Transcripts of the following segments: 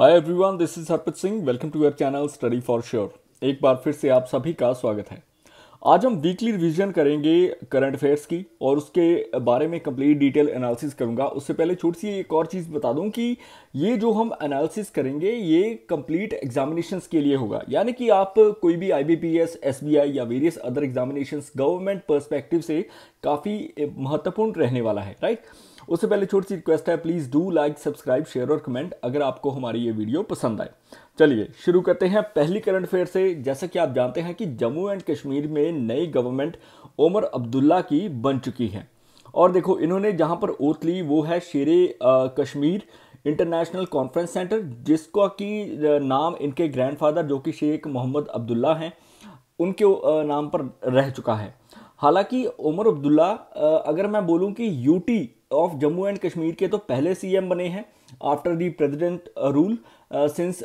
Hi everyone, this is Harpreet Singh. Welcome to your channel study for sure. एक बार फिर से आप सभी का स्वागत है। आज हम वीकली रिवीजन करेंगे करंट अफेयर्स की और उसके बारे में कंप्लीट डिटेल एनालिसिस करूंगा। उससे पहले छोटी सी एक और चीज़ बता दूं कि ये जो हम एनालिसिस करेंगे ये कंप्लीट एग्जामिनेशंस के लिए होगा, यानी कि आप कोई भी आईबीपीएस, एसबीआई या various other examinations government perspective से काफ़ी महत्वपूर्ण रहने वाला है, राइट। उससे पहले छोटी सी रिक्वेस्ट है, please do like, subscribe, share और कमेंट अगर आपको हमारी ये वीडियो पसंद आए। चलिए शुरू करते हैं पहली करंट अफेयर से। जैसा कि आप जानते हैं कि जम्मू एंड कश्मीर में नई गवर्नमेंट उमर अब्दुल्ला की बन चुकी है और देखो इन्होंने जहां पर ओथ ली वो है शेरे कश्मीर इंटरनेशनल कॉन्फ्रेंस सेंटर, जिसका कि नाम इनके ग्रैंडफादर जो कि शेख मोहम्मद अब्दुल्ला हैं उनके नाम पर रह चुका है। हालांकि उमर अब्दुल्ला अगर मैं बोलूं कि UT of Jammu and Kashmir के तो पहले सीएम बने हैं after the president rule since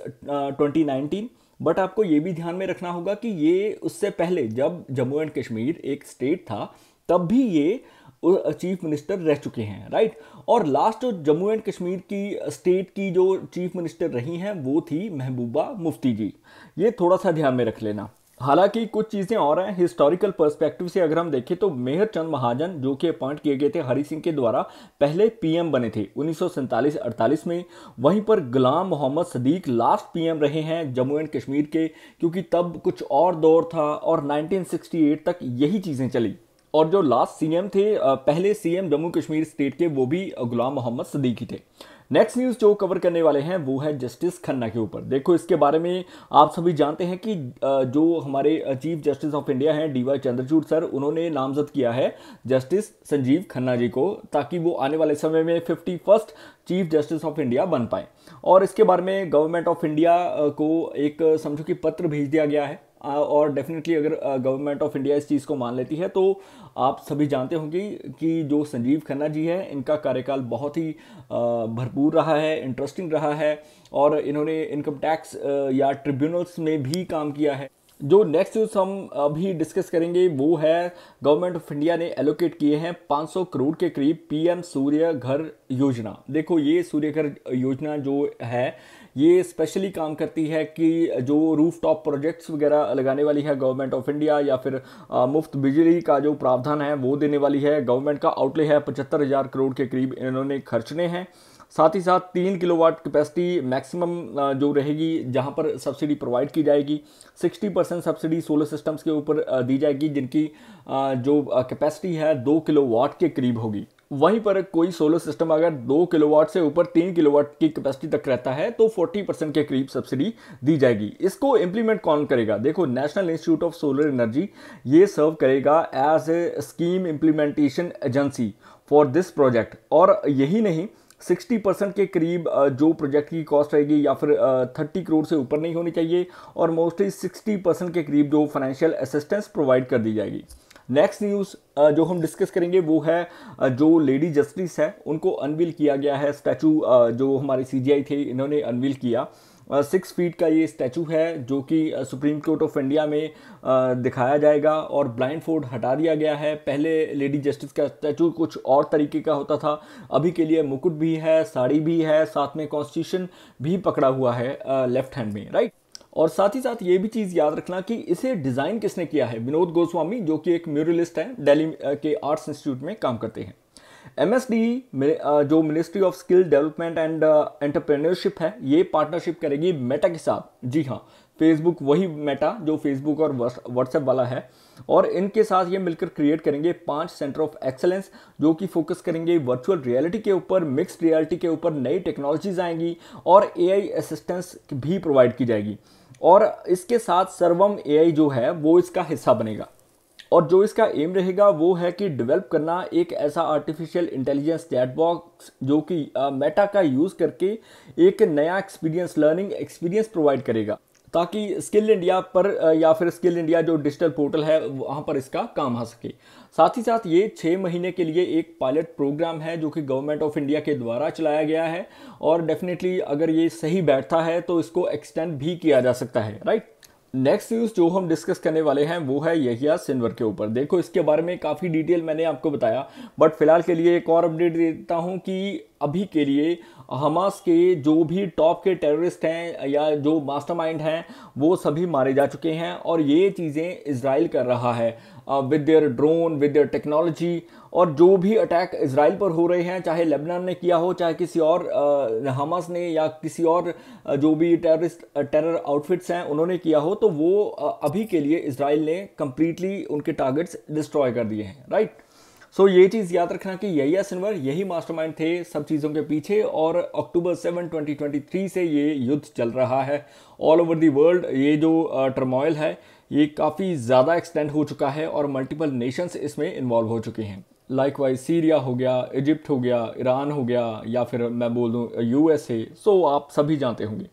2019, but आपको ये भी ध्यान में रखना होगा कि ये उससे पहले जब जम्मू एंड कश्मीर एक स्टेट था तब भी ये चीफ मिनिस्टर रह चुके हैं, राइट। और लास्ट जो जम्मू एंड कश्मीर की स्टेट की जो चीफ मिनिस्टर रही हैं वो थी महबूबा मुफ्ती जी। ये थोड़ा सा ध्यान में रख लेना। हालांकि कुछ चीज़ें और हैं हिस्टोरिकल पर्सपेक्टिव से अगर हम देखें तो मेहर चंद महाजन जो कि अपॉइंट किए गए थे हरि सिंह के द्वारा पहले पीएम बने थे 1947-48 में। वहीं पर गुलाम मोहम्मद सदीक लास्ट पीएम रहे हैं जम्मू एंड कश्मीर के, क्योंकि तब कुछ और दौर था और 1968 तक यही चीज़ें चली। और जो लास्ट सीएम थे पहले सीएम जम्मू कश्मीर स्टेट के वो भी गुलाम मोहम्मद सदीकी थे। नेक्स्ट न्यूज़ जो कवर करने वाले हैं वो है जस्टिस खन्ना के ऊपर। देखो इसके बारे में आप सभी जानते हैं कि जो हमारे चीफ जस्टिस ऑफ इंडिया हैं डीवाई चंद्रचूड़ सर, उन्होंने नामजद किया है जस्टिस संजीव खन्ना जी को ताकि वो आने वाले समय में 51st chief justice of India बन पाए। और इसके बारे में गवर्नमेंट ऑफ इंडिया को एक समझो कि पत्र भेज दिया गया है और डेफिनेटली अगर गवर्नमेंट ऑफ इंडिया इस चीज़ को मान लेती है तो आप सभी जानते होंगे कि जो संजीव खन्ना जी है इनका कार्यकाल बहुत ही भरपूर रहा है, इंटरेस्टिंग रहा है और इन्होंने इनकम टैक्स या ट्रिब्यूनल्स में भी काम किया है। जो नेक्स्ट न्यूज़ हम अभी डिस्कस करेंगे वो है गवर्नमेंट ऑफ इंडिया ने एलोकेट किए हैं 500 करोड़ के करीब पीएम सूर्य घर योजना। देखो ये सूर्य घर योजना जो है ये स्पेशली काम करती है कि जो रूफ टॉप प्रोजेक्ट्स वगैरह लगाने वाली है गवर्नमेंट ऑफ इंडिया या फिर मुफ्त बिजली का जो प्रावधान है वो देने वाली है। गवर्नमेंट का आउटले है 75,000 करोड़ के करीब इन्होंने खर्चने हैं। साथ ही साथ 3 किलोवाट कैपेसिटी मैक्सिमम जो रहेगी जहां पर सब्सिडी प्रोवाइड की जाएगी। 60% सब्सिडी सोलर सिस्टम्स के ऊपर दी जाएगी जिनकी जो कैपेसिटी है 2 किलोवाट के करीब होगी। वहीं पर कोई सोलर सिस्टम अगर 2 किलोवाट से ऊपर 3 किलोवाट की कैपेसिटी तक रहता है तो 40% के करीब सब्सिडी दी जाएगी। इसको इंप्लीमेंट कौन करेगा? देखो national institute of solar energy ये सर्व करेगा as a scheme implementation agency for this project. और यही नहीं 60% के करीब जो प्रोजेक्ट की कॉस्ट रहेगी या फिर 30 करोड़ से ऊपर नहीं होनी चाहिए और मोस्टली 60% के करीब जो फाइनेंशियल असिस्टेंस प्रोवाइड कर दी जाएगी। नेक्स्ट न्यूज़ जो हम डिस्कस करेंगे वो है जो लेडी जस्टिस है उनको अनवील किया गया है स्टैचू। जो हमारे सीजीआई थे इन्होंने अनवील किया 6 फीट का ये स्टैचू है जो कि सुप्रीम कोर्ट ऑफ इंडिया में दिखाया जाएगा और ब्लाइंड फोल्ड हटा दिया गया है। पहले लेडी जस्टिस का स्टैचू कुछ और तरीके का होता था, अभी के लिए मुकुट भी है, साड़ी भी है, साथ में कॉन्स्टिट्यूशन भी पकड़ा हुआ है लेफ्ट हैंड में, राइट। और साथ ही साथ ये भी चीज़ याद रखना कि इसे डिज़ाइन किसने किया है? विनोद गोस्वामी जो कि एक म्यूरलिस्ट है, दिल्ली के आर्ट्स इंस्टीट्यूट में काम करते हैं। एमएसडी जो ministry of skill development and entrepreneurship है ये पार्टनरशिप करेगी मेटा के साथ। जी हाँ, फेसबुक वही मेटा जो फेसबुक और व्हाट्सएप वाला है और इनके साथ ये मिलकर क्रिएट करेंगे 5 सेंटर ऑफ एक्सेलेंस जो कि फोकस करेंगे वर्चुअल रियलिटी के ऊपर, मिक्स्ड रियलिटी के ऊपर। नई टेक्नोलॉजीज आएंगी और एआई असिस्टेंस भी प्रोवाइड की जाएगी और इसके साथ सर्वम एआई जो है वो इसका हिस्सा बनेगा। और जो इसका एम रहेगा वो है कि डेवलप करना एक ऐसा आर्टिफिशियल इंटेलिजेंस चैटबॉक्स जो कि मेटा का यूज़ करके एक नया एक्सपीरियंस, लर्निंग एक्सपीरियंस प्रोवाइड करेगा ताकि स्किल इंडिया पर या फिर स्किल इंडिया जो डिजिटल पोर्टल है वहाँ पर इसका काम आ सके। साथ ही साथ ये 6 महीने के लिए एक पायलट प्रोग्राम है जो कि गवर्नमेंट ऑफ इंडिया के द्वारा चलाया गया है और डेफिनेटली अगर ये सही बैठता है तो इसको एक्सटेंड भी किया जा सकता है, राइट। नेक्स्ट न्यूज़ जो हम डिस्कस करने वाले हैं वो है यहिया सिनवर के ऊपर। देखो इसके बारे में काफ़ी डिटेल मैंने आपको बताया बट फिलहाल के लिए एक और अपडेट देता हूं कि अभी के लिए हमास के जो भी टॉप के टेररिस्ट हैं या जो मास्टरमाइंड हैं वो सभी मारे जा चुके हैं, और ये चीज़ें इजराइल कर रहा है with their drone, with their technology. और जो भी अटैक इजराइल पर हो रहे हैं, चाहे लेबनान ने किया हो, चाहे किसी और हमास ने या किसी और जो भी टेरर आउटफिट्स हैं उन्होंने किया हो, तो वो अभी के लिए इजराइल ने कंप्लीटली उनके टारगेट्स डिस्ट्रॉय कर दिए हैं, राइट। सो ये चीज़ याद रखना कि यही सिनवर, यही मास्टरमाइंड थे सब चीज़ों के पीछे, और अक्टूबर 7, 2023 से ये युद्ध चल रहा है ऑल ओवर दी वर्ल्ड। ये जो टर्मोइल है ये काफ़ी ज़्यादा एक्सटेंड हो चुका है और मल्टीपल नेशंस इसमें इन्वॉल्व हो चुके हैं। लाइकवाइज सीरिया हो गया, इजिप्ट हो गया, ईरान हो गया, या फिर मैं बोल दूँ USA। सो आप सभी जानते होंगे।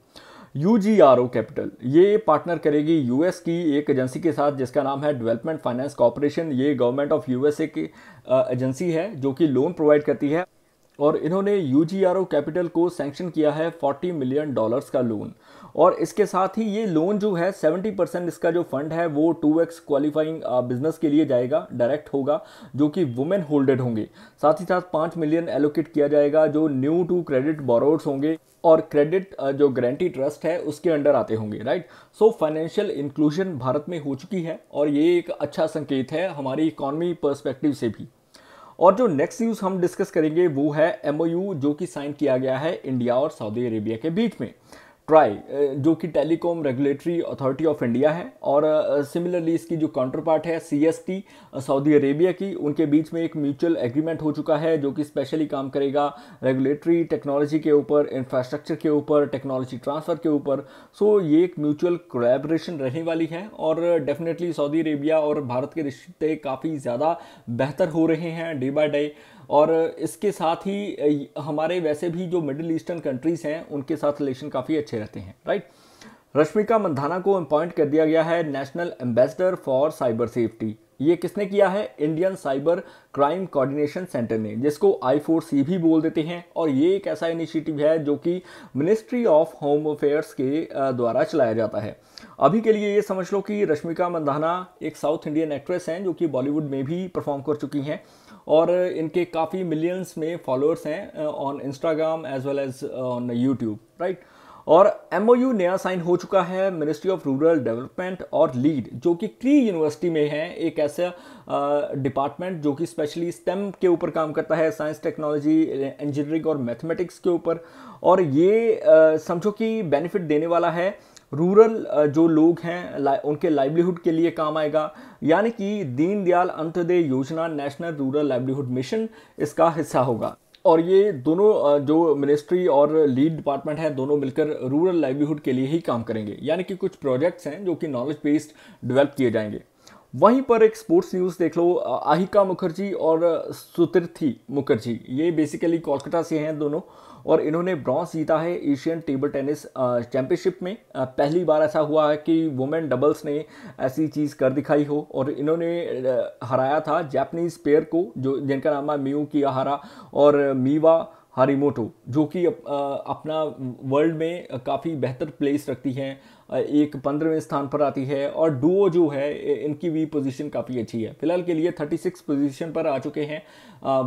UGRO कैपिटल ये पार्टनर करेगी यूएस की एक एजेंसी के साथ जिसका नाम है डेवलपमेंट फाइनेंस कॉर्पोरेशन। ये गवर्नमेंट ऑफ USA की एजेंसी है जो कि लोन प्रोवाइड करती है, और इन्होंने UGRO कैपिटल को सैंक्शन किया है $40 मिलियन का लोन। और इसके साथ ही ये लोन जो है 70% इसका जो फंड है वो 2x क्वालिफाइंग बिजनेस के लिए जाएगा, डायरेक्ट होगा, जो कि वुमेन होल्डेड होंगे। साथ ही साथ 5 मिलियन एलोकेट किया जाएगा जो न्यू टू क्रेडिट बोरोवर्स होंगे और क्रेडिट जो गारंटी ट्रस्ट है उसके अंडर आते होंगे, right. So financial inclusion Bharat में हो चुकी है और ये एक अच्छा संकेत है हमारी इकोनॉमी पर्सपेक्टिव से भी। और जो नेक्स्ट न्यूज़ हम डिस्कस करेंगे वो है MOU जो कि साइन किया गया है इंडिया और सऊदी अरेबिया के बीच में। ट्राई जो कि telecom regulatory authority of India है, और सिमिलरली इसकी जो काउंटर पार्ट है CST सऊदी अरेबिया की, उनके बीच में एक म्यूचुअल एग्रीमेंट हो चुका है जो कि स्पेशली काम करेगा रेगुलेटरी टेक्नोलॉजी के ऊपर, इंफ्रास्ट्रक्चर के ऊपर, टेक्नोलॉजी ट्रांसफ़र के ऊपर। सो ये एक म्यूचुअल कोलैबोरेशन रहने वाली है, और डेफिनेटली सऊदी अरेबिया और भारत के रिश्ते काफ़ी ज़्यादा बेहतर हो रहे हैं डे बाय डे। और इसके साथ ही हमारे वैसे भी जो मिडिल ईस्टर्न कंट्रीज़ हैं उनके साथ रिलेशन काफ़ी अच्छे रहते हैं, राइट। रश्मिका मंदाना को अपॉइंट कर दिया गया है national ambassador for cyber safety. ये किसने किया है? Indian cyber crime coordination centre ने, जिसको I4C भी बोल देते हैं। और ये एक ऐसा इनिशिएटिव है जो कि मिनिस्ट्री ऑफ होम अफेयर्स के द्वारा चलाया जाता है। अभी के लिए ये समझ लो कि रश्मिका मंदाना एक साउथ इंडियन एक्ट्रेस हैं जो कि बॉलीवुड में भी परफॉर्म कर चुकी हैं, और इनके काफ़ी मिलियंस में फॉलोअर्स हैं on Instagram as well as on YouTube, right. और MOU नया साइन हो चुका है मिनिस्ट्री ऑफ रूरल डेवलपमेंट और लीड जो कि क्री यूनिवर्सिटी में है, एक ऐसा डिपार्टमेंट जो कि स्पेशली स्टेम के ऊपर काम करता है, साइंस, टेक्नोलॉजी, इंजीनियरिंग और मैथमेटिक्स के ऊपर। और ये समझो कि बेनिफिट देने वाला है रूरल जो लोग हैं उनके लाइवलीहुड के लिए काम आएगा, यानी कि दीनदयाल अंत्योदय योजना नेशनल रूरल लाइवलीहुड मिशन इसका हिस्सा होगा। और ये दोनों जो मिनिस्ट्री और लीड डिपार्टमेंट है दोनों मिलकर रूरल लाइवलीहुड के लिए ही काम करेंगे, यानी कि कुछ प्रोजेक्ट्स हैं जो कि नॉलेज बेस्ड डेवलप किए जाएंगे। वहीं पर एक स्पोर्ट्स न्यूज़ देख लो, आहिका मुखर्जी और सुतीर्थी मुखर्जी, ये बेसिकली कोलकाता से हैं दोनों, और इन्होंने ब्रॉन्ज जीता है एशियन टेबल टेनिस चैंपियनशिप में। पहली बार ऐसा हुआ है कि वुमेन डबल्स ने ऐसी चीज़ कर दिखाई हो, और इन्होंने हराया था जापानीज पेयर को जो जिनका नाम है मियू कियाहारा और मीवा हारीमोटो, जो कि अपना वर्ल्ड में काफ़ी बेहतर प्लेस रखती हैं, एक 15वें स्थान पर आती है। और डुओ जो है इनकी भी पोजीशन काफ़ी अच्छी है, फिलहाल के लिए 36 पोजीशन पर आ चुके हैं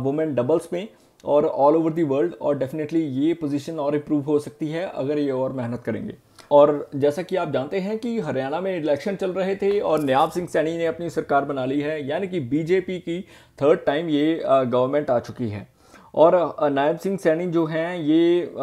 वुमेन डबल्स में और ऑल ओवर दी वर्ल्ड। और डेफिनेटली ये पोजीशन और इम्प्रूव हो सकती है अगर ये और मेहनत करेंगे। और जैसा कि आप जानते हैं कि हरियाणा में इलेक्शन चल रहे थे और नायब सिंह सैनी ने अपनी सरकार बना ली है, यानी कि BJP की थर्ड टाइम ये गवर्नमेंट आ चुकी है। और नायब सिंह सैनी जो हैं ये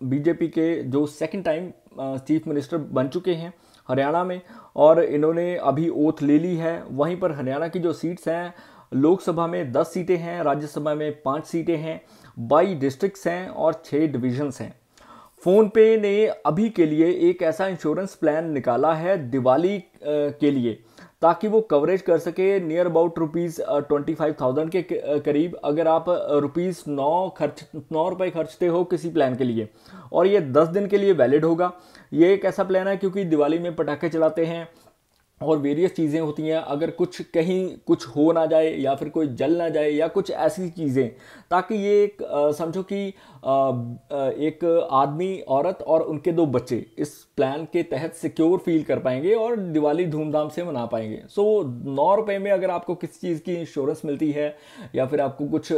BJP के जो सेकंड टाइम चीफ मिनिस्टर बन चुके हैं हरियाणा में, और इन्होंने अभी ओथ ले ली है। वहीं पर हरियाणा की जो सीट्स हैं, लोकसभा में 10 सीटें हैं, राज्यसभा में 5 सीटें हैं, 22 डिस्ट्रिक्ट्स हैं और 6 डिविजन्स हैं। फ़ोन पे ने अभी के लिए एक ऐसा इंश्योरेंस प्लान निकाला है दिवाली के लिए, ताकि वो कवरेज कर सके नियर अबाउट ₹25,000 के करीब, अगर आप ₹9 खर्चते हो किसी प्लान के लिए। और ये 10 दिन के लिए वैलिड होगा। ये एक ऐसा प्लान है क्योंकि दिवाली में पटाखे चलाते हैं और वेरियस चीज़ें होती हैं, अगर कुछ कहीं कुछ हो ना जाए या फिर कोई जल ना जाए या कुछ ऐसी चीज़ें, ताकि ये एक समझो कि एक आदमी, औरत और उनके 2 बच्चे इस प्लान के तहत सिक्योर फील कर पाएंगे और दिवाली धूमधाम से मना पाएंगे। सो 9 रुपये में अगर आपको किसी चीज़ की इंश्योरेंस मिलती है या फिर आपको कुछ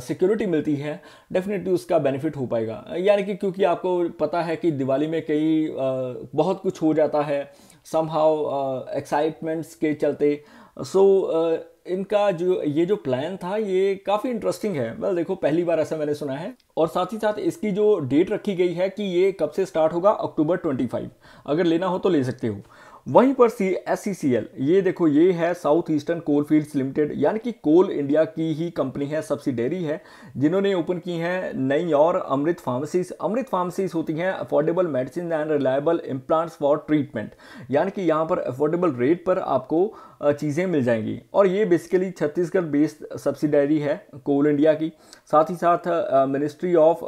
सिक्योरिटी मिलती है, डेफिनेटली उसका बेनिफिट हो पाएगा। यानी कि क्योंकि आपको पता है कि दिवाली में कई बहुत कुछ हो जाता है समहाउ एक्साइटमेंट्स के चलते। सो इनका जो ये जो प्लान था ये काफ़ी इंटरेस्टिंग है। वेल देखो, पहली बार ऐसा मैंने सुना है। और साथ ही साथ इसकी जो डेट रखी गई है कि ये कब से स्टार्ट होगा, अक्टूबर 25। अगर लेना हो तो ले सकते हो। वहीं पर SCCL, ये देखो, ये है साउथ ईस्टर्न कोल फील्ड्स लिमिटेड, यानी कि कोल इंडिया की ही कंपनी है, सब्सिडरी है, जिन्होंने ओपन की हैं नई और अमृत फार्मेसीज। अमृत फार्मेसीज होती हैं affordable medicine and reliable implants for treatment, यानी कि यहाँ पर अफोर्डेबल रेट पर आपको चीज़ें मिल जाएंगी। और ये बेसिकली छत्तीसगढ़ बेस्ड सब्सिडरी है कोल इंडिया की। साथ ही साथ मिनिस्ट्री ऑफ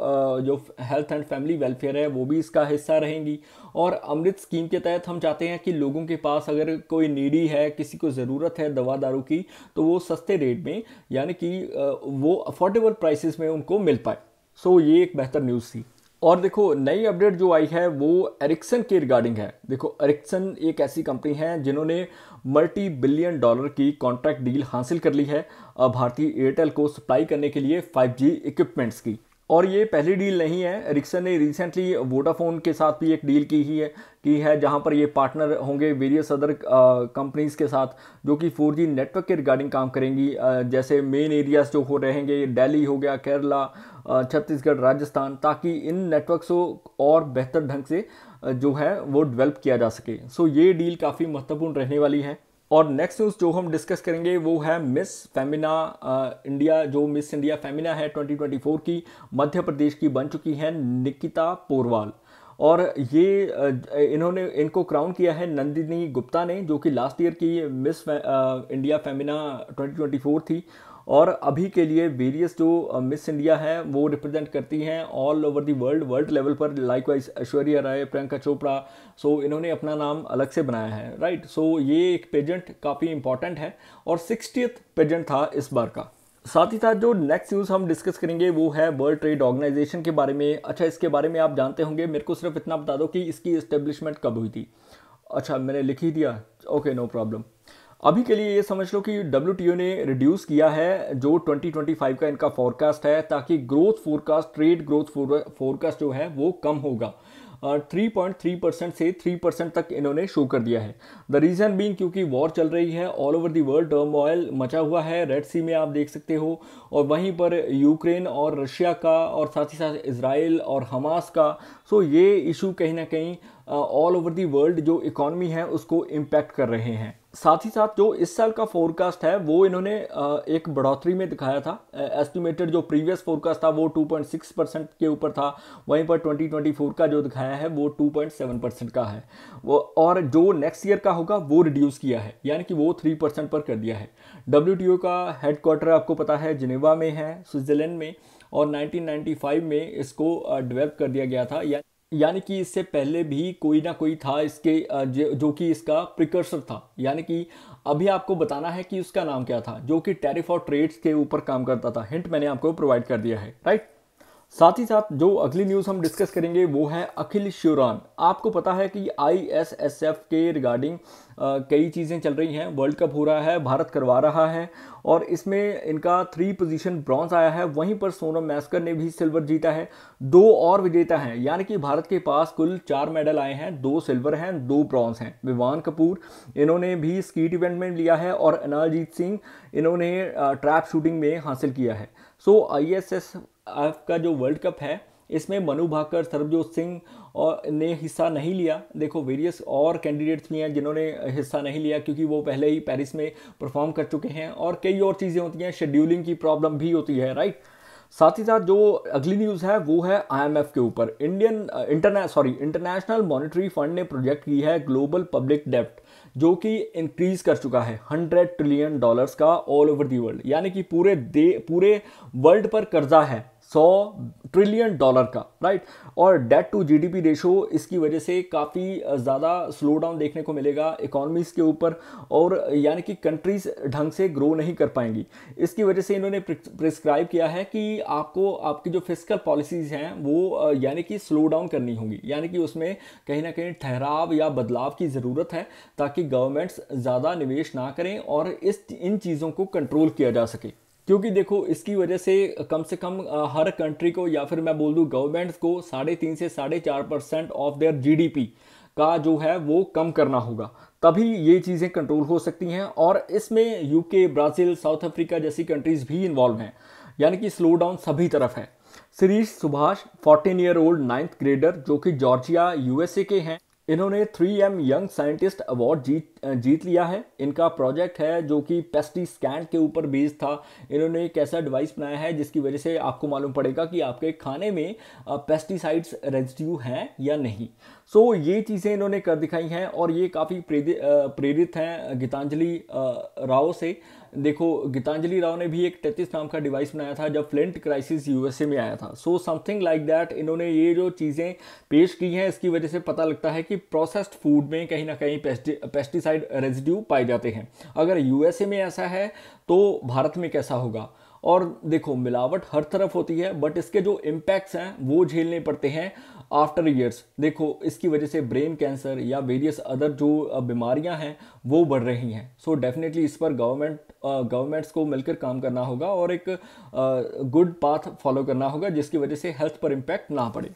जो हेल्थ एंड फैमिली वेलफेयर है वो भी इसका हिस्सा रहेंगी। और अमृत स्कीम के तहत हम चाहते हैं कि लोगों के पास अगर कोई नीडी है, किसी को ज़रूरत है दवा दारू की, तो वो सस्ते रेट में, यानी कि वो अफोर्डेबल प्राइसेस में उनको मिल पाए। सो ये एक बेहतर न्यूज़ थी। और देखो, नई अपडेट जो आई है वो एरिक्सन के रिगार्डिंग है। देखो, एरिक्सन एक ऐसी कंपनी है जिन्होंने $multi-billion की कॉन्ट्रैक्ट डील हासिल कर ली है भारतीय एयरटेल को सप्लाई करने के लिए 5G इक्विपमेंट्स की। और ये पहली डील नहीं है, एरिक्सन ने रिसेंटली वोडाफोन के साथ भी एक डील की है जहां पर ये पार्टनर होंगे वेरियस अदर कंपनीज के साथ, जो कि 4G नेटवर्क के रिगार्डिंग काम करेंगी। जैसे मेन एरियाज जो हो रहेंगे, दिल्ली हो गया, केरला, छत्तीसगढ़, राजस्थान, ताकि इन नेटवर्क्स को और बेहतर ढंग से जो है वो डेवलप किया जा सके। सो ये डील काफ़ी महत्वपूर्ण रहने वाली है। और नेक्स्ट न्यूज़ जो हम डिस्कस करेंगे वो है मिस फेमिना इंडिया। जो मिस इंडिया फेमिना है 2024 की, मध्य प्रदेश की बन चुकी है निकिता पोरवाल। और ये इनको क्राउन किया है नंदिनी गुप्ता ने, जो कि लास्ट ईयर की मिस इंडिया फेमिना 2024 थी। और अभी के लिए वेरियस जो मिस इंडिया है वो रिप्रेजेंट करती हैं all over the world level पर। लाइकवाइज ऐश्वर्या राय, प्रियंका चोपड़ा, सो इन्होंने अपना नाम अलग से बनाया है, राइट। सो ये एक पेजेंट काफ़ी इंपॉर्टेंट है और 60th पेजेंट था इस बार का। साथ ही साथ जो नेक्स्ट न्यूज़ हम डिस्कस करेंगे वो है वर्ल्ड ट्रेड ऑर्गेनाइजेशन के बारे में। अच्छा, इसके बारे में आप जानते होंगे, मेरे को सिर्फ इतना बता दो कि इसकी इस्टेब्लिशमेंट कब हुई थी। अच्छा, मैंने लिख ही दिया, ओके, नो प्रॉब्लम। अभी के लिए ये समझ लो कि WTO ने रिड्यूस किया है जो 2025 का इनका फोरकास्ट है, ताकि growth forecast, trade growth forecast जो है वो कम होगा। 3.3% से 3% तक इन्होंने शो कर दिया है। द रीज़न बीइंग क्योंकि वॉर चल रही है, all over the world turmoil मचा हुआ है, रेड सी में आप देख सकते हो, और वहीं पर यूक्रेन और रशिया का, और साथ ही साथ इजराइल और हमास का। सो ये इशू कहीं ना कहीं ऑल ओवर दी वर्ल्ड जो इकॉनमी है उसको इम्पैक्ट कर रहे हैं। साथ ही साथ जो इस साल का फोरकास्ट है वो इन्होंने एक बढ़ोतरी में दिखाया था। एस्टिमेटेड जो प्रीवियस फोरकास्ट था वो 2.6% के ऊपर था, वहीं पर 2024 का जो दिखाया है वो 2.7% का है वो। और जो नेक्स्ट ईयर का होगा वो रिड्यूस किया है, यानी कि वो 3% पर कर दिया है। WTO का हेडक्वार्टर आपको पता है जिनेवा में है, स्विट्जरलैंड में, और 1995 में इसको डेवलप कर दिया गया था। यानी कि इससे पहले भी कोई ना कोई था इसके जो कि इसका प्रिकर्सर था। यानी कि अभी आपको बताना है कि उसका नाम क्या था, जो कि टैरिफ और ट्रेड्स के ऊपर काम करता था। हिंट मैंने आपको प्रोवाइड कर दिया है, राइट। साथ ही साथ जो अगली न्यूज़ हम डिस्कस करेंगे वो है अखिल श्योरान। आपको पता है कि ISSF के रिगार्डिंग कई चीज़ें चल रही हैं, वर्ल्ड कप हो रहा है, भारत करवा रहा है, और इसमें इनका 3 पोजीशन ब्रॉन्ज आया है। वहीं पर सोनम मैस्कर ने भी सिल्वर जीता है। 2 और विजेता हैं, यानी कि भारत के पास कुल 4 मेडल आए हैं, 2 सिल्वर हैं, 2 ब्रॉन्ज हैं। विवान कपूर, इन्होंने भी स्कीट इवेंट में लिया है, और अनलजीत सिंह, इन्होंने ट्रैप शूटिंग में हासिल किया है। सो ISSF का जो वर्ल्ड कप है इसमें मनु भाकर, सरबजोत सिंह और ने हिस्सा नहीं लिया। देखो, वेरियस और कैंडिडेट्स भी हैं जिन्होंने हिस्सा नहीं लिया, क्योंकि वो पहले ही पेरिस में परफॉर्म कर चुके हैं, और कई और चीज़ें होती हैं, शेड्यूलिंग की प्रॉब्लम भी होती है, राइट। साथ ही साथ जो अगली न्यूज़ है वो है IMF के ऊपर। इंटरनेशनल मॉनेटरी फंड ने प्रोजेक्ट की है ग्लोबल पब्लिक डेब्ट, जो कि इंक्रीज कर चुका है $100 ट्रिलियन का ऑल ओवर दी वर्ल्ड। यानी कि पूरे वर्ल्ड पर कर्जा है $100 ट्रिलियन का, राइट। और डेट टू जीडीपी रेशो इसकी वजह से काफ़ी ज़्यादा स्लो डाउन देखने को मिलेगा इकोनॉमीज़ के ऊपर, और यानी कि कंट्रीज ढंग से ग्रो नहीं कर पाएंगी। इसकी वजह से इन्होंने प्रिस्क्राइब किया है कि आपको आपकी जो फिस्कल पॉलिसीज़ हैं वो यानी कि स्लो डाउन करनी होंगी, यानी कि उसमें कहीं ना कहीं ठहराव या बदलाव की ज़रूरत है, ताकि गवर्नमेंट्स ज़्यादा निवेश ना करें और इन चीज़ों को कंट्रोल किया जा सके। क्योंकि देखो इसकी वजह से कम हर कंट्री को, या फिर मैं बोल दूं गवर्नमेंट्स को 3.5 से 4.5% ऑफ देयर जीडीपी का जो है वो कम करना होगा, तभी ये चीज़ें कंट्रोल हो सकती हैं। और इसमें यूके, ब्राज़ील, साउथ अफ्रीका जैसी कंट्रीज भी इन्वॉल्व हैं, यानी कि स्लो डाउन सभी तरफ है। Shirish Subhash 14 year old 9th grader जो कि जॉर्जिया यूएसए के हैं, इन्होंने 3M यंग साइंटिस्ट अवार्ड जीत लिया है। इनका प्रोजेक्ट है जो कि पेस्टिस्कैंड के ऊपर बेस्ड था। इन्होंने एक ऐसा डिवाइस बनाया है जिसकी वजह से आपको मालूम पड़ेगा कि आपके खाने में पेस्टिसाइड्स रेजिड्यू हैं या नहीं। सो ये चीज़ें इन्होंने कर दिखाई हैं, और ये काफ़ी प्रेरित हैं गीतांजलि राव से। देखो गीतांजलि राव ने भी एक 33 नाम का डिवाइस बनाया था जब फ्लिंट क्राइसिस यूएसए में आया था। सो समथिंग लाइक दैट इन्होंने ये जो चीज़ें पेश की हैं, इसकी वजह से पता लगता है कि प्रोसेस्ड फूड में कहीं ना कहीं पेस्टिसाइड रेजिड्यू पाए जाते हैं। अगर यूएसए में ऐसा है तो भारत में कैसा होगा। और देखो मिलावट हर तरफ होती है, बट इसके जो इम्पैक्ट्स हैं वो झेलने पड़ते हैं आफ्टर ईयर्स। देखो इसकी वजह से ब्रेन कैंसर या वेरियस अदर जो बीमारियां हैं वो बढ़ रही हैं। सो डेफिनेटली इस पर गवर्नमेंट्स को मिलकर काम करना होगा और एक गुड पाथ फॉलो करना होगा, जिसकी वजह से हेल्थ पर इम्पैक्ट ना पड़े।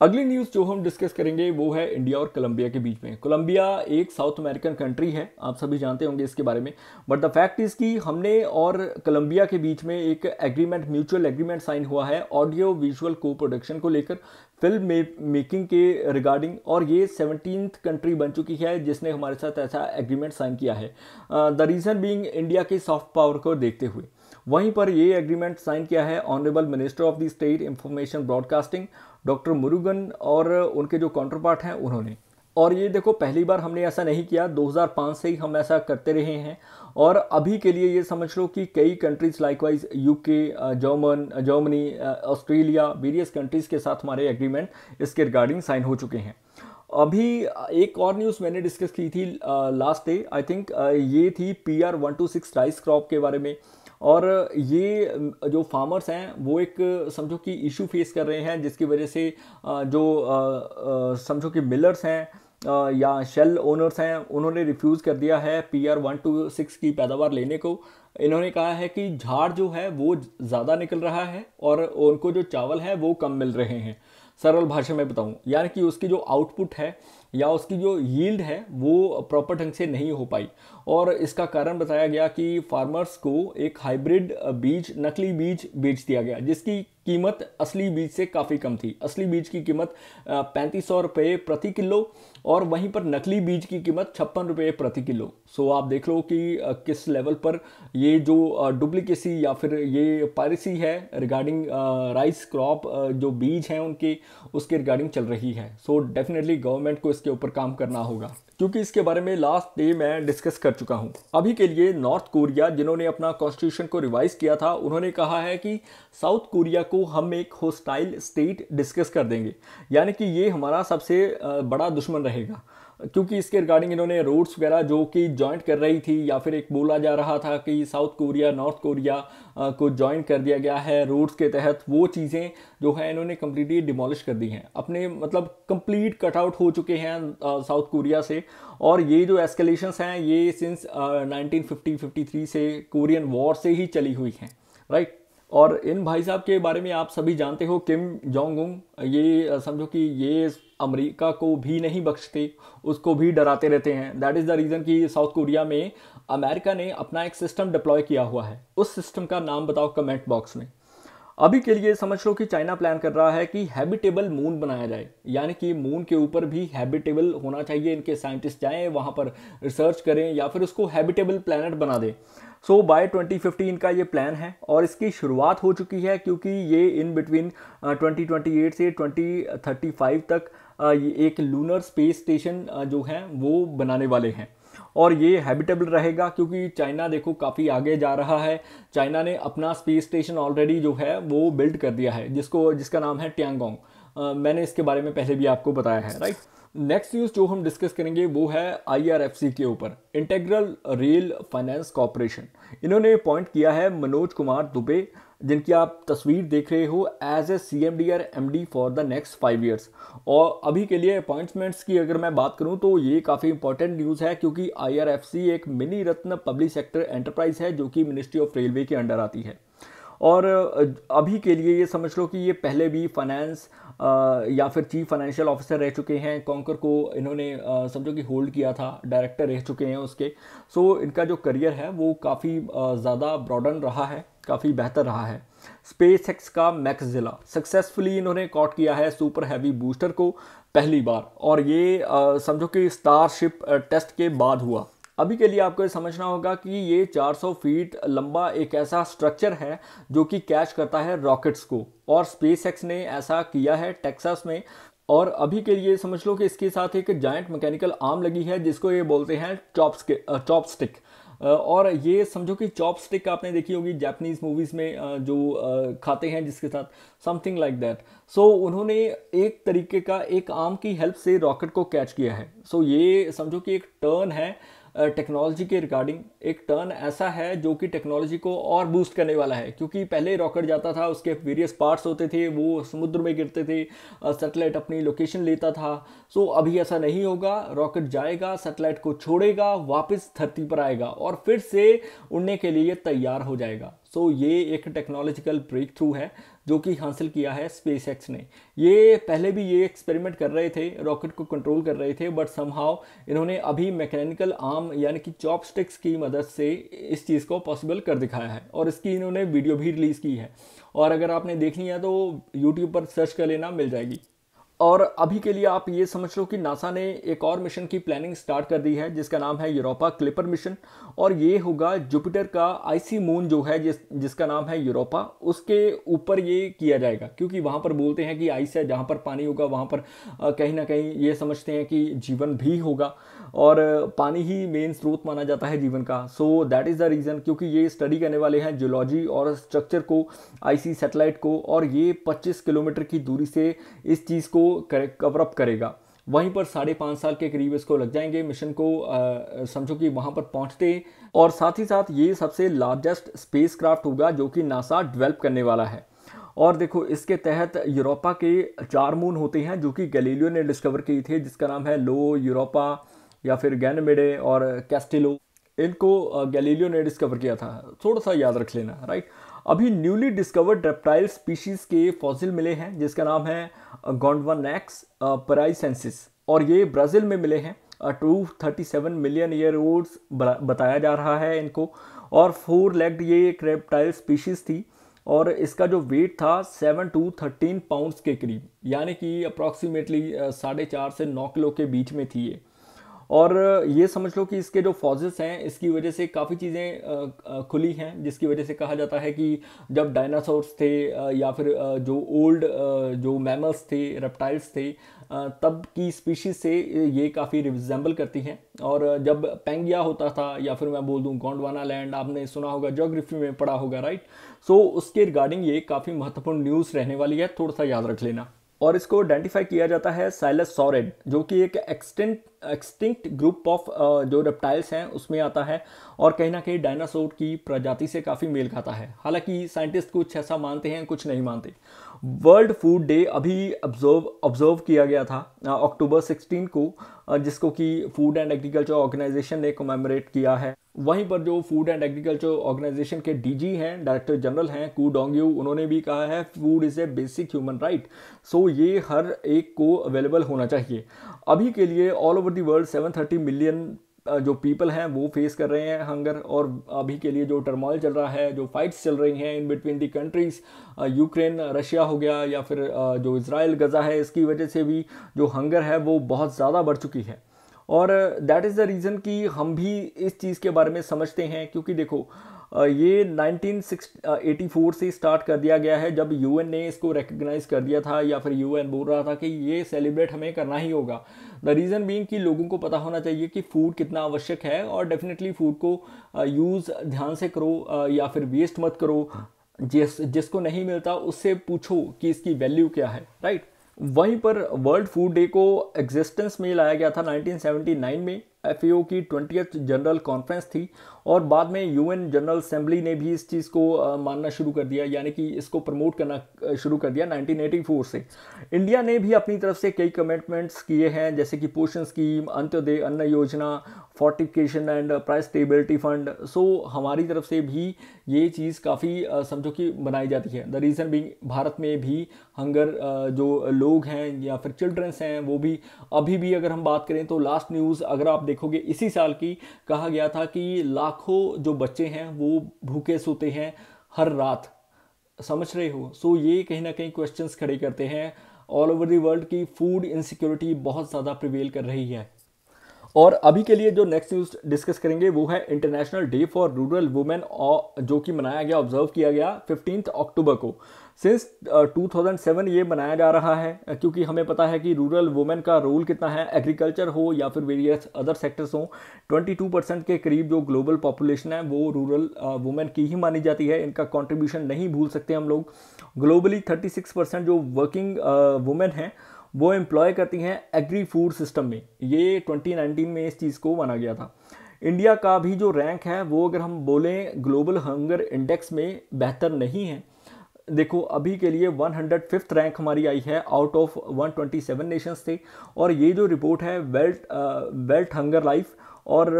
अगली न्यूज़ जो हम डिस्कस करेंगे वो है इंडिया और कोलंबिया के बीच में। कोलंबिया एक साउथ अमेरिकन कंट्री है, आप सभी जानते होंगे इसके बारे में, बट द फैक्ट इज़ कि हमने और कोलंबिया के बीच में एक एग्रीमेंट, म्यूचुअल एग्रीमेंट साइन हुआ है ऑडियो विजुअल को प्रोडक्शन को लेकर, फिल्म मेकिंग के रिगार्डिंग, और ये 17th कंट्री बन चुकी है जिसने हमारे साथ ऐसा एग्रीमेंट साइन किया है। द रीज़न बीइंग इंडिया के सॉफ्ट पावर को देखते हुए। वहीं पर ये एग्रीमेंट साइन किया है honourable minister of the state information broadcasting doctor Murugan और उनके जो काउंटर पार्ट हैं उन्होंने। और ये देखो पहली बार हमने ऐसा नहीं किया, 2005 से ही हम ऐसा करते रहे हैं। और अभी के लिए ये समझ लो कि कई countries likewise UK, Germany, Australia, various countries के साथ हमारे एग्रीमेंट इसके रिगार्डिंग साइन हो चुके हैं। अभी एक और न्यूज़ मैंने डिस्कस की थी लास्ट डे, आई थिंक ये थी PR-126 राइस क्रॉप के बारे में। और ये जो फार्मर्स हैं वो एक समझो कि इशू फेस कर रहे हैं, जिसकी वजह से जो समझो कि मिलर्स हैं या शेल ओनर्स हैं, उन्होंने रिफ्यूज़ कर दिया है PR-126 की पैदावार लेने को। इन्होंने कहा है कि झाड़ जो है वो ज़्यादा निकल रहा है और उनको जो चावल है वो कम मिल रहे हैं। सरल भाषा में बताऊं, यानी कि उसकी जो आउटपुट है या उसकी जो यील्ड है वो प्रॉपर ढंग से नहीं हो पाई। और इसका कारण बताया गया कि फार्मर्स को एक हाइब्रिड बीज, नकली बीज बेच दिया गया, जिसकी कीमत असली बीज से काफ़ी कम थी। असली बीज की कीमत 3500 रुपये प्रति किलो, और वहीं पर नकली बीज की कीमत 56 रुपये प्रति किलो। सो आप देख लो कि किस लेवल पर ये जो डुप्लीकेसी या फिर ये पायरेसी है रिगार्डिंग राइस क्रॉप, जो बीज हैं उनके, उसके रिगार्डिंग चल रही है। सो डेफिनेटली गवर्नमेंट को इसके ऊपर काम करना होगा, क्योंकि इसके बारे में लास्ट डे मैं डिस्कस कर चुका हूं। अभी के लिए नॉर्थ कोरिया, जिन्होंने अपना कॉन्स्टिट्यूशन को रिवाइज किया था, उन्होंने कहा है कि साउथ कोरिया को हम एक होस्टाइल स्टेट डिस्कस कर देंगे, यानी कि ये हमारा सबसे बड़ा दुश्मन रहेगा। क्योंकि इसके रिगार्डिंग इन्होंने रोड्स वगैरह जो कि जॉइंट कर रही थी, या फिर एक बोला जा रहा था कि साउथ कोरिया नॉर्थ कोरिया को जॉइन कर दिया गया है रोड्स के तहत, वो चीज़ें जो है इन्होंने कम्प्लीटली डिमोलिश कर दी हैं, अपने मतलब कंप्लीट कटआउट हो चुके हैं साउथ कोरिया से। और ये जो एस्केलेशंस हैं ये सिंस 1950-53 से कोरियन वॉर से ही चली हुई हैं, राइट। और इन भाई साहब के बारे में आप सभी जानते हो, किम जोंग उन, ये समझो कि ये अमेरिका को भी नहीं बख्शते, उसको भी डराते रहते हैं। दैट इज़ द रीज़न कि साउथ कोरिया में अमेरिका ने अपना एक सिस्टम डिप्लॉय किया हुआ है। उस सिस्टम का नाम बताओ कमेंट बॉक्स में। अभी के लिए समझ लो कि चाइना प्लान कर रहा है कि हैबिटेबल मून बनाया जाए, यानी कि मून के ऊपर भी हैबिटेबल होना चाहिए। इनके साइंटिस्ट जाएं वहाँ पर रिसर्च करें या फिर उसको हैबिटेबल प्लैनेट बना दें। सो बाय 2015 का ये प्लान है और इसकी शुरुआत हो चुकी है, क्योंकि ये इन बिटवीन 2028 से 2035 तक एक लूनर स्पेस स्टेशन जो है वो बनाने वाले हैं। और ये हैबिटेबल रहेगा क्योंकि चाइना देखो काफ़ी आगे जा रहा है। चाइना ने अपना स्पेस स्टेशन ऑलरेडी जो है वो बिल्ड कर दिया है, जिसका नाम है टियांगोंग। मैंने इसके बारे में पहले भी आपको बताया है, राइट। नेक्स्ट न्यूज़ जो हम डिस्कस करेंगे वो है IRFC के ऊपर, इंटीग्रल रेल फाइनेंस कॉरपोरेशन। इन्होंने अपॉइंट किया है मनोज कुमार दुबे, जिनकी आप तस्वीर देख रहे हो, एज ए CMD और MD for the next 5 years. और अभी के लिए अपॉइंटमेंट्स की अगर मैं बात करूं तो ये काफ़ी इंपॉर्टेंट न्यूज़ है, क्योंकि IRFC एक मिनी रत्न पब्लिक सेक्टर एंटरप्राइज है जो कि मिनिस्ट्री ऑफ रेलवे के अंडर आती है। और अभी के लिए ये समझ लो कि ये पहले भी फाइनेंस या फिर चीफ फाइनेंशियल ऑफिसर रह चुके हैं। कॉन्कर को इन्होंने समझो कि होल्ड किया था, डायरेक्टर रह चुके हैं उसके। सो इनका जो करियर है वो काफ़ी ज़्यादा ब्रॉडन रहा है, काफ़ी बेहतर रहा है। SpaceX का मैक्सजिला सक्सेसफुली इन्होंने कॉट किया है सुपर हैवी बूस्टर को पहली बार, और ये समझो कि स्टारशिप टेस्ट के बाद हुआ। अभी के लिए आपको ये समझना होगा कि ये 400 फीट लंबा एक ऐसा स्ट्रक्चर है जो कि कैच करता है रॉकेट्स को, और SpaceX ने ऐसा किया है टेक्सास में। और अभी के लिए समझ लो कि इसके साथ एक जायंट मैकेनिकल आर्म लगी है जिसको ये बोलते हैं चॉपस्टिक। और ये समझो कि चॉपस्टिक आपने देखी होगी जापानीज मूवीज में, जो खाते हैं जिसके साथ, समथिंग लाइक दैट। सो उन्होंने एक तरीके का एक आर्म की हेल्प से रॉकेट को कैच किया है। सो ये समझो कि एक टर्न है टेक्नोलॉजी के रिगार्डिंग, एक टर्न ऐसा है जो कि टेक्नोलॉजी को और बूस्ट करने वाला है। क्योंकि पहले रॉकेट जाता था, उसके वेरियस पार्ट्स होते थे, वो समुद्र में गिरते थे, सैटेलाइट अपनी लोकेशन लेता था। सो अभी ऐसा नहीं होगा, रॉकेट जाएगा, सैटेलाइट को छोड़ेगा, वापस धरती पर आएगा और फिर से उड़ने के लिए तैयार हो जाएगा। सो ये एक टेक्नोलॉजिकल ब्रेक थ्रू है जो कि हासिल किया है SpaceX ने। ये पहले भी ये एक्सपेरिमेंट कर रहे थे, रॉकेट को कंट्रोल कर रहे थे, बट समहाउ इन्होंने अभी मैकेनिकल आर्म यानी कि चॉपस्टिक्स की मदद से इस चीज़ को पॉसिबल कर दिखाया है, और इसकी इन्होंने वीडियो भी रिलीज़ की है। और अगर आपने देखनी है तो YouTube पर सर्च कर लेना, मिल जाएगी। और अभी के लिए आप ये समझ लो कि नासा ने एक और मिशन की प्लानिंग स्टार्ट कर दी है जिसका नाम है यूरोपा क्लिपर मिशन, और ये होगा जुपिटर का आईसी मून जो है जिसका नाम है यूरोपा, उसके ऊपर ये किया जाएगा। क्योंकि वहाँ पर बोलते हैं कि आइस है, जहाँ पर पानी होगा वहाँ पर कहीं ना कहीं ये समझते हैं कि जीवन भी होगा, और पानी ही मेन स्रोत माना जाता है जीवन का। So that is the reason, क्योंकि ये स्टडी करने वाले हैं जियोलॉजी और स्ट्रक्चर को, आईसी सैटेलाइट को, और ये 25 किलोमीटर की दूरी से इस चीज़ को कवर अप करेगा। वहीं पर 5.5 साल के करीब इसको लग जाएंगे मिशन को समझो कि वहां पर पहुंचते, और साथ ही साथ ये सबसे लार्जेस्ट स्पेसक्राफ्ट होगा जो कि नासा डेवलप करने वाला है। और देखो इसके तहत यूरोपा के 4 मून होते हैं जो कि गैलीलियो ने डिस्कवर किए थे, जिसका नाम है लो, यूरोपा या फिर गैनमेडे और कैस्टिलो। इनको गैलीलियो ने डिस्कवर किया था, थोड़ा सा याद रख लेना, राइट। अभी न्यूली डिस्कवर्ड रेप्टाइल स्पीशीज के फॉसिल मिले हैं जिसका नाम है गोंडवानेक्स पैराइसेंसिस, और ये ब्राज़ील में मिले हैं। 237 मिलियन ईयर ओल्ड्स बताया जा रहा है इनको, और 4 लेग्ड ये एक रेप्टाइल स्पीशीज थी, और इसका जो वेट था 7 to 13 पाउंड्स के करीब, यानी कि अप्रॉक्सीमेटली 4.5 से 9 किलो के बीच में थी ये। और ये समझ लो कि इसके जो फॉसिल्स हैं इसकी वजह से काफ़ी चीज़ें खुली हैं, जिसकी वजह से कहा जाता है कि जब डायनासोर्स थे या फिर जो ओल्ड जो मैमल्स थे, रेप्टाइल्स थे, तब की स्पीशीज से ये काफ़ी रिजेंबल करती हैं। और जब पेंगिया होता था, या फिर मैं बोल दूँ गोंडवाना लैंड, आपने सुना होगा, ज्योग्राफी में पढ़ा होगा, राइट। सो उसके रिगार्डिंग ये काफ़ी महत्वपूर्ण न्यूज़ रहने वाली है, थोड़ा सा याद रख लेना। और इसको आइडेंटिफाई किया जाता है साइलोसॉरिड, जो कि एक एक्सटिंक्ट ग्रुप ऑफ जो रेप्टाइल्स हैं उसमें आता है, और कहीं ना कहीं डायनासोर की प्रजाति से काफ़ी मेल खाता है। हालांकि साइंटिस्ट कुछ ऐसा मानते हैं, कुछ नहीं मानते। वर्ल्ड फूड डे अभी ऑब्जर्व किया गया था अक्टूबर 16 को, जिसको कि फूड एंड एग्रीकल्चर ऑर्गेनाइजेशन ने कमेमोरेट किया है। वहीं पर जो फूड एंड एग्रीकल्चर ऑर्गेनाइजेशन के DG हैं, डायरेक्टर जनरल हैं कू डोंगयू, उन्होंने भी कहा है food is a basic human right. So ये हर एक को अवेलेबल होना चाहिए। अभी के लिए all over the world 730 million जो पीपल हैं वो फेस कर रहे हैं हंगर, और अभी के लिए जो टर्मोइल चल रहा है, जो फाइट्स चल रही हैं in between the countries, Ukraine Russia हो गया, या फिर जो इजराइल गजा है, इसकी वजह से भी जो हंगर है वो बहुत ज़्यादा बढ़ चुकी है। और दैट इज़ द रीज़न कि हम भी इस चीज़ के बारे में समझते हैं। क्योंकि देखो ये 1984 से स्टार्ट कर दिया गया है, जब यूएन ने इसको रिकग्नाइज कर दिया था, या फिर यूएन बोल रहा था कि ये सेलिब्रेट हमें करना ही होगा। द रीज़न बीइंग कि लोगों को पता होना चाहिए कि फूड कितना आवश्यक है, और डेफिनेटली फूड को यूज़ ध्यान से करो, या फिर वेस्ट मत करो। जिसको नहीं मिलता उससे पूछो कि इसकी वैल्यू क्या है, राइट। वहीं पर वर्ल्ड फूड डे को एग्जिस्टेंस में लाया गया था 1979 में। एफएओ की 20th जनरल कॉन्फ्रेंस थी, और बाद में यूएन जनरल असेंबली ने भी इस चीज़ को मानना शुरू कर दिया, यानी कि इसको प्रमोट करना शुरू कर दिया 1984 से। इंडिया ने भी अपनी तरफ से कई कमिटमेंट्स किए हैं, जैसे कि पोषण scheme, Antyodaya Anna Yojana, fortification and price stability fund. So हमारी तरफ से भी ये चीज़ काफ़ी समझो कि बनाई जाती है। द रीज़न बीइंग भारत में भी हंगर जो लोग हैं या फिर चिल्ड्रंस हैं, वो भी अभी भी अगर हम बात करें तो लास्ट न्यूज़ अगर आप देखोगे इसी साल की, कहा गया था कि लाखों जो बच्चे हैं वो भूखे सोते हैं हर रात, समझ रहे हो। सो ये कहीं ना कहीं क्वेश्चंस खड़े करते हैं ऑल ओवर दी वर्ल्ड की फूड इनसिक्योरिटी बहुत ज़्यादा प्रिवेल कर रही है। और अभी के लिए जो नेक्स्ट न्यूज़ डिस्कस करेंगे वो है international day for rural women, जो कि मनाया गया, ऑब्जर्व किया गया 15 अक्टूबर को। सिंस 2007 ये मनाया जा रहा है, क्योंकि हमें पता है कि रूरल वुमेन का रोल कितना है, एग्रीकल्चर हो या फिर वेरियस अदर सेक्टर्स हो। 22% के करीब जो ग्लोबल पॉपुलेशन है वो रूरल वुमेन की ही मानी जाती है। इनका कॉन्ट्रीब्यूशन नहीं भूल सकते हम लोग। ग्लोबली 36% जो वर्किंग वुमेन हैं वो एम्प्लॉय करती हैं एग्री फूड सिस्टम में। ये 2019 में इस चीज़ को माना गया था। इंडिया का भी जो रैंक है वो अगर हम बोलें ग्लोबल हंगर इंडेक्स में बेहतर नहीं है। देखो अभी के लिए 105th रैंक हमारी आई है आउट ऑफ 127 नेशंस थे। और ये जो रिपोर्ट है वेल्थ हंगर लाइफ और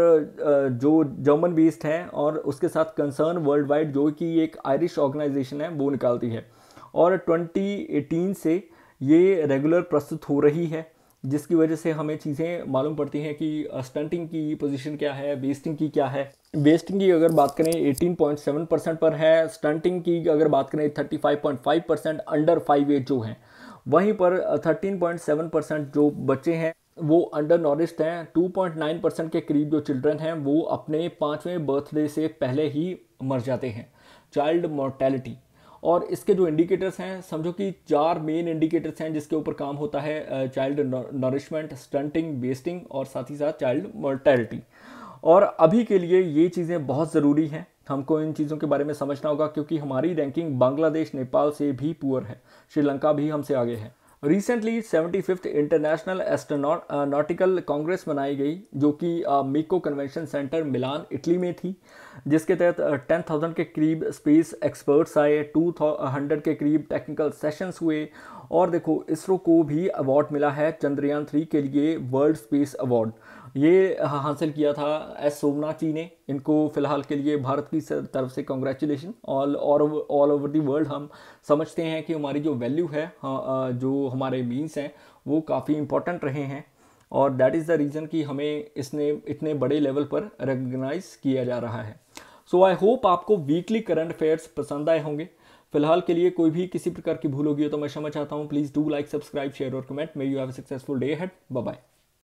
जो जर्मन बेस्ड है, और उसके साथ कंसर्न वर्ल्ड वाइड जो कि एक आयरिश ऑर्गेनाइजेशन है वो निकालती है। और 2018 से ये रेगुलर प्रस्तुत हो रही है, जिसकी वजह से हमें चीज़ें मालूम पड़ती हैं कि स्टंटिंग की पोजीशन क्या है, वेस्टिंग की क्या है। वेस्टिंग की अगर बात करें 18.7% पर है, स्टंटिंग की अगर बात करें 35.5% अंडर 5 एज जो हैं। वहीं पर 13.7% जो बच्चे हैं वो अंडर नॉरिश्ड हैं। 2.9% के करीब जो चिल्ड्रन हैं वो अपने 5वें बर्थडे से पहले ही मर जाते हैं, चाइल्ड मोर्टेलिटी। और इसके जो इंडिकेटर्स हैं, समझो कि 4 मेन इंडिकेटर्स हैं जिसके ऊपर काम होता है, चाइल्ड नरिशमेंट, स्टंटिंग, वेस्टिंग और साथ ही साथ चाइल्ड मोर्टेलिटी। और अभी के लिए ये चीज़ें बहुत ज़रूरी हैं, हमको इन चीज़ों के बारे में समझना होगा, क्योंकि हमारी रैंकिंग बांग्लादेश, नेपाल से भी पुअर है, श्रीलंका भी हमसे आगे है। Recently 75th international astronautical Congress मनाई गई, जो कि मीको कन्वेंशन सेंटर मिलान इटली में थी, जिसके तहत 10,000 के करीब स्पेस एक्सपर्ट्स आए, 200 के करीब टेक्निकल सेशंस हुए। और देखो इसरो को भी अवार्ड मिला है चंद्रयान 3 के लिए, वर्ल्ड स्पेस अवार्ड ये हासिल किया था एस सोमनाथ जी ने। इनको फिलहाल के लिए भारत की तरफ से congratulation. All over the world हम समझते हैं कि हमारी जो वैल्यू है, जो हमारे मीन्स हैं वो काफ़ी इंपॉर्टेंट रहे हैं, और दैट इज़ द रीज़न कि हमें इसने इतने बड़े लेवल पर रिकग्नाइज किया जा रहा है। सो आई होप आपको वीकली करंट अफेयर्स पसंद आए होंगे। फिलहाल के लिए कोई भी किसी प्रकार की भूल होगी तो मैं क्षमा चाहता हूँ। Please do like, subscribe, share और comment. May you have a successful day ahead. Bye bye.